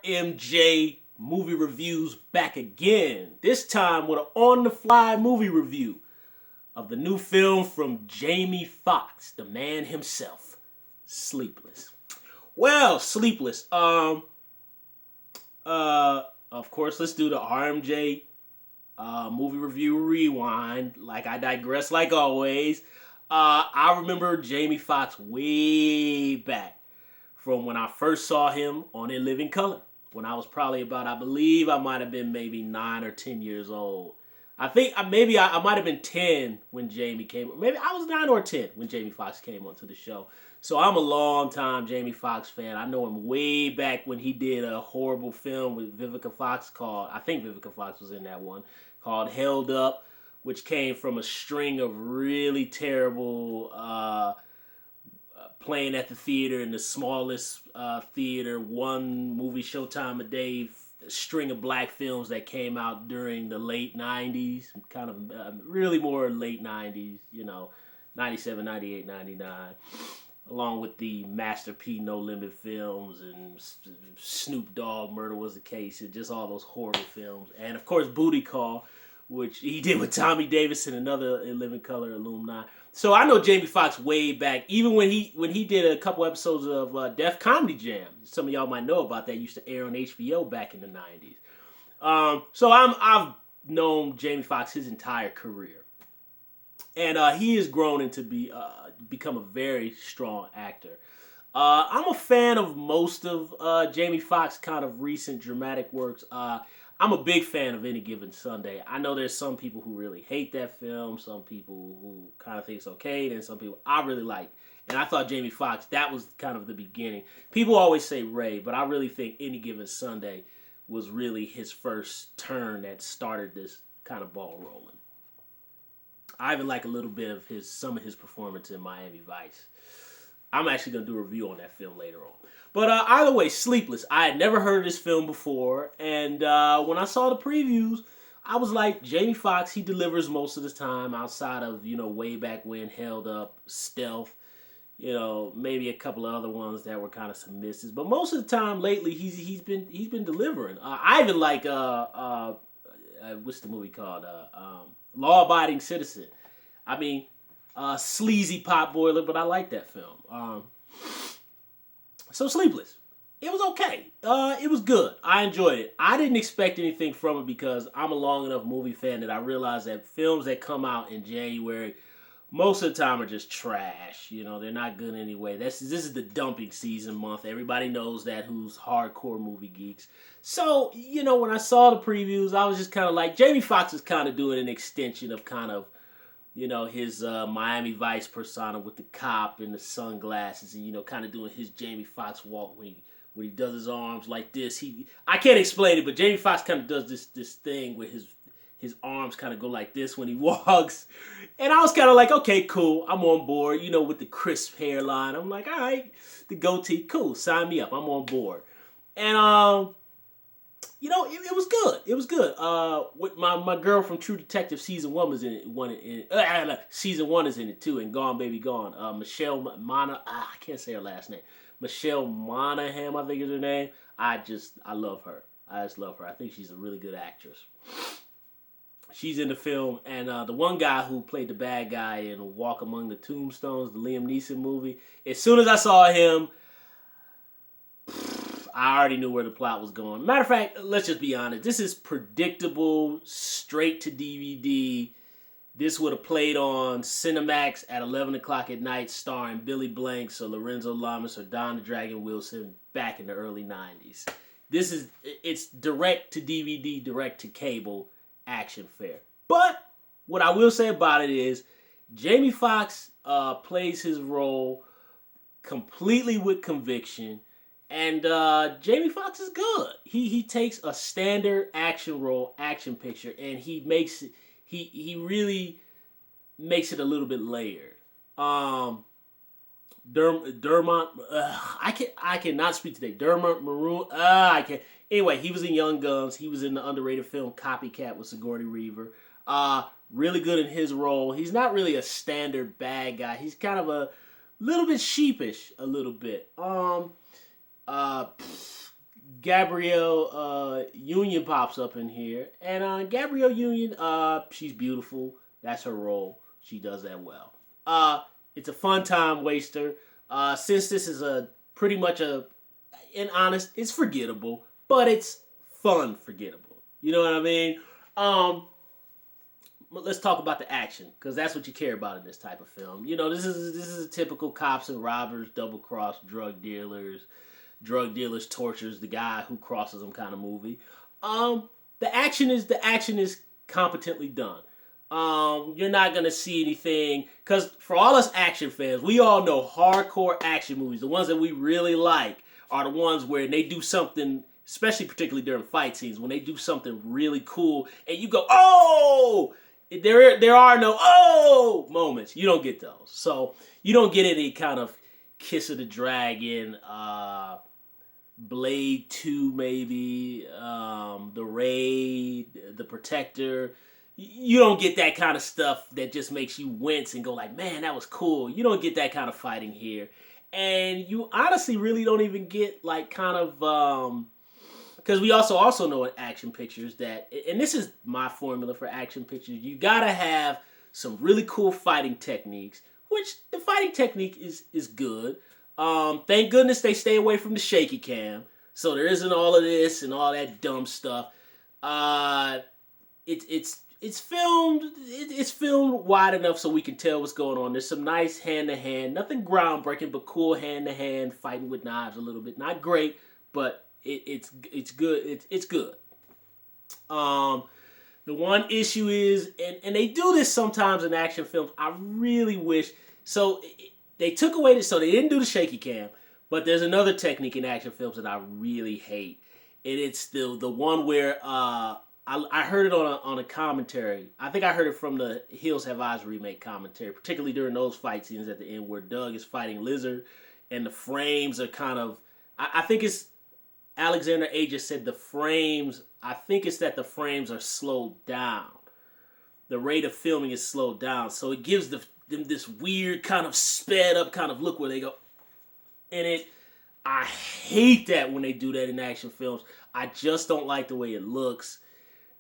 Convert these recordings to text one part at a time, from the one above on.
RMJ Movie Reviews back again. This time with an on-the-fly movie review of the new film from Jamie Foxx, the man himself, Sleepless. Well, Sleepless. Of course, let's do the RMJ movie review rewind. Like I digress, like always. I remember Jamie Foxx way back from when I first saw him on In Living Color. When I was probably about, I believe I might have been maybe 9 or 10 years old. I think maybe I might have been 10 when Jamie came. Maybe I was 9 or 10 when Jamie Foxx came onto the show. So I'm a long time Jamie Foxx fan. I know him way back when he did a horrible film with Vivica Fox called, I think Vivica Fox was in that one, called Held Up, which came from a string of really terrible playing at the theater in the smallest theater, one movie showtime a day, string of black films that came out during the late 90s, kind of really more late 90s, 97, 98, 99, along with the Master P No Limit films and Snoop Dogg, Murder Was the Case, and just all those horrible films. And of course, Booty Call, which he did with Tommy Davis and another In Living Color alumni. So I know Jamie Foxx way back, even when he did a couple episodes of Def Comedy Jam. Some of y'all might know about that. It used to air on HBO back in the 90s. So I've known Jamie Foxx his entire career, and he has grown into become a very strong actor. I'm a fan of most of Jamie Foxx kind of recent dramatic works. I'm a big fan of Any Given Sunday. I know there's some people who really hate that film, some people who kind of think it's okay, and some people I really like. And I thought Jamie Foxx, that was kind of the beginning. People always say Ray, but I really think Any Given Sunday was really his first turn that started this kind of ball rolling. I even like a little bit of some of his performance in Miami Vice. I'm actually going to do a review on that film later on. But either way, Sleepless. I had never heard of this film before. And when I saw the previews, I was like, Jamie Foxx, he delivers most of the time outside of, way back when, Held Up, Stealth, maybe a couple of other ones that were kind of some misses. But most of the time lately, he's been delivering. I even like, what's the movie called? Law Abiding Citizen. I mean, sleazy pot boiler, but I like that film. So Sleepless, it was okay. It was good. I enjoyed it. I didn't expect anything from it because I'm a long enough movie fan that I realize that films that come out in January, most of the time are just trash. They're not good anyway. This is the dumping season month. Everybody knows that who's hardcore movie geeks. So, when I saw the previews, I was just kind of like, Jamie Foxx is kind of doing an extension of kind of his Miami Vice persona with the cop and the sunglasses and, kind of doing his Jamie Foxx walk when he does his arms like this. I can't explain it, but Jamie Foxx kind of does this thing where his arms kind of go like this when he walks. And I was kind of like, okay, cool. I'm on board, with the crisp hairline. I'm like, all right, the goatee, cool. Sign me up. I'm on board. And, it was good. It was good. With my girl from True Detective season 1 was in it. Season 1 is in it too. And Gone Baby Gone. Michelle I can't say her last name. Michelle Monaghan, I think is her name. I love her. I just love her. I think she's a really good actress. She's in the film, and the one guy who played the bad guy in Walk Among the Tombstones, the Liam Neeson movie. As soon as I saw him, I already knew where the plot was going. Matter of fact, let's just be honest. This is predictable, straight to DVD. This would have played on Cinemax at 11 o'clock at night, starring Billy Blanks or Lorenzo Lamas or Don the Dragon Wilson back in the early 90s. It's direct to DVD, direct to cable action fare. But what I will say about it is Jamie Foxx plays his role completely with conviction. And Jamie Foxx is good. He takes a standard action picture, and he really makes it a little bit layered. Dermot, I cannot speak today. Dermot Maroon, I can't. Anyway, he was in Young Guns. He was in the underrated film Copycat with Sigourney Weaver. Really good in his role. He's not really a standard bad guy. He's kind of a little bit sheepish, a little bit. Gabrielle Union pops up in here, and Gabrielle Union, she's beautiful. That's her role. She does that well. It's a fun time waster. Since this is a pretty much and honest, it's forgettable, but it's fun forgettable. You know what I mean? Um, but let's talk about the action because that's what you care about in this type of film. You know, this is a typical cops and robbers, double cross drug dealers tortures the guy who crosses them kind of movie. The action is competently done. You're not gonna see anything because for all us action fans, we all know hardcore action movies, the ones that we really like, are the ones where they do something, especially particularly during fight scenes, when they do something really cool and you go, oh, there are no oh moments. You don't get those, so you don't get any kind of Kiss of the Dragon, Blade 2 maybe, The Raid, The Protector. You don't get that kind of stuff that just makes you wince and go like, man, that was cool. You don't get that kind of fighting here. And you honestly really don't even get like kind of because we also know in action pictures that, and this is my formula for action pictures, you gotta have some really cool fighting techniques, which the fighting technique is good. Thank goodness they stay away from the shaky cam, so there isn't all of this and all that dumb stuff. It's filmed wide enough so we can tell what's going on. There's some nice hand to hand, nothing groundbreaking, but cool hand to hand fighting with knives a little bit. Not great, but it's good. It's good. The one issue is, and they do this sometimes in action films. I really wish they took away so they didn't do the shaky cam, but there's another technique in action films that I really hate, and it's the one where I heard it on a commentary. I think I heard it from the Hills Have Eyes remake commentary, particularly during those fight scenes at the end where Doug is fighting Lizard, and the frames are kind of. I think it's Alexander A just said the frames. I think it's that the frames are slowed down. The rate of filming is slowed down, so it gives them this weird kind of sped up kind of look where they go, and I hate that when they do that in action films. I just don't like the way it looks.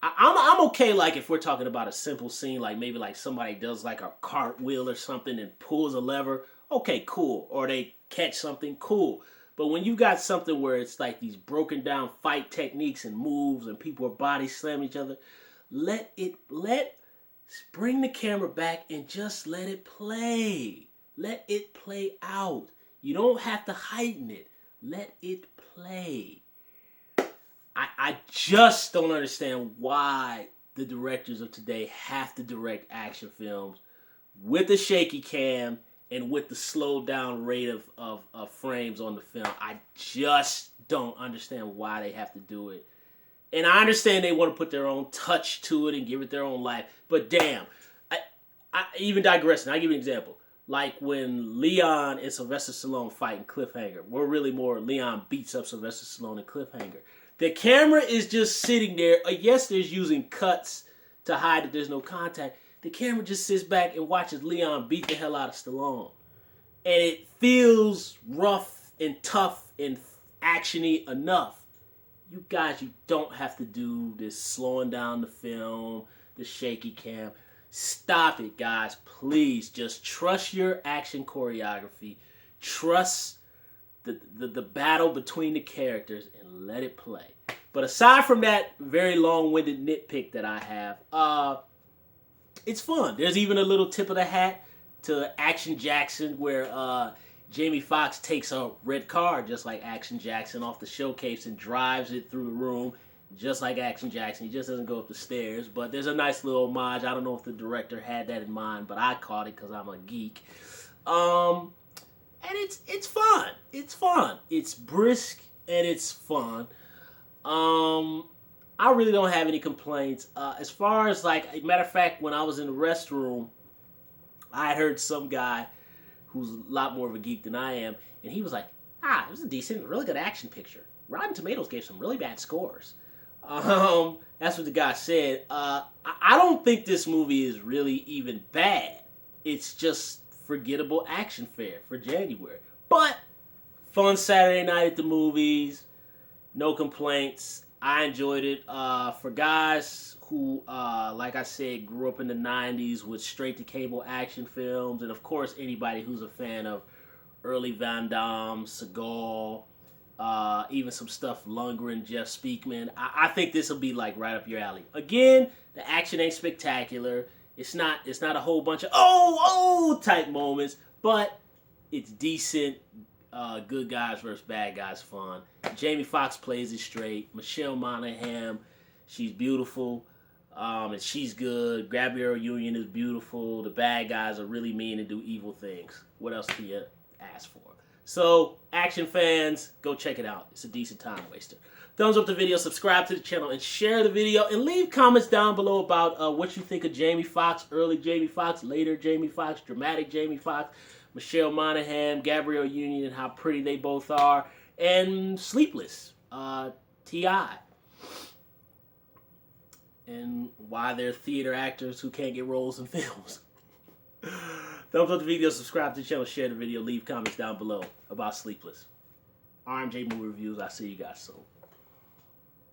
I'm okay, like, if we're talking about a simple scene, like maybe like somebody does like a cartwheel or something and pulls a lever. Okay, cool. Or they catch something, cool. But when you got something where it's like these broken down fight techniques and moves and people are body slamming each other, bring the camera back and just let it play. Let it play out. You don't have to heighten it. Let it play. I just don't understand why the directors of today have to direct action films with the shaky cam and with the slowed down rate of frames on the film. I just don't understand why they have to do it. And I understand they want to put their own touch to it and give it their own life. But damn, I even digressing. I'll give you an example. Like when Leon and Sylvester Stallone fight in Cliffhanger. We're really more Leon beats up Sylvester Stallone in Cliffhanger. The camera is just sitting there. Yes, there's using cuts to hide that there's no contact. The camera just sits back and watches Leon beat the hell out of Stallone. And it feels rough and tough and actiony enough. You guys, you don't have to do this slowing down the film, the shaky cam. Stop it, guys. Please, just trust your action choreography. Trust the battle between the characters and let it play. But aside from that very long-winded nitpick that I have, it's fun. There's even a little tip of the hat to Action Jackson where Jamie Foxx takes a red car just like Action Jackson off the showcase and drives it through the room just like Action Jackson. He just doesn't go up the stairs. But there's a nice little homage. I don't know if the director had that in mind, but I caught it because I'm a geek. And it's fun. It's fun. It's brisk and it's fun. I really don't have any complaints. As far as like, a matter of fact, when I was in the restroom, I had heard some guy who's a lot more of a geek than I am, and he was like, it was a decent, really good action picture. Rotten Tomatoes gave some really bad scores. That's what the guy said. I don't think this movie is really even bad. It's just forgettable action fare for January. But fun Saturday night at the movies. No complaints. I enjoyed it. For guys who, like I said, grew up in the 90s with straight to cable action films, and of course, anybody who's a fan of early Van Damme, Seagal, even some stuff Lundgren, Jeff Speakman, I think this will be like right up your alley. Again, the action ain't spectacular. It's not a whole bunch of type moments, but it's decent. Good guys versus bad guys fun. Jamie Foxx plays it straight. Michelle Monaghan, she's beautiful, and she's good. Gabrielle Union is beautiful. The bad guys are really mean and do evil things. What else can you ask for? So, action fans, go check it out. It's a decent time waster. Thumbs up the video, subscribe to the channel, and share the video. And leave comments down below about what you think of Jamie Foxx, early Jamie Foxx, later Jamie Foxx, dramatic Jamie Foxx, Michelle Monaghan, Gabrielle Union, and how pretty they both are, and Sleepless, T.I., and why they're theater actors who can't get roles in films. Thumbs up the video, subscribe to the channel, share the video, leave comments down below about Sleepless. RMJ Movie Reviews, I'll see you guys soon.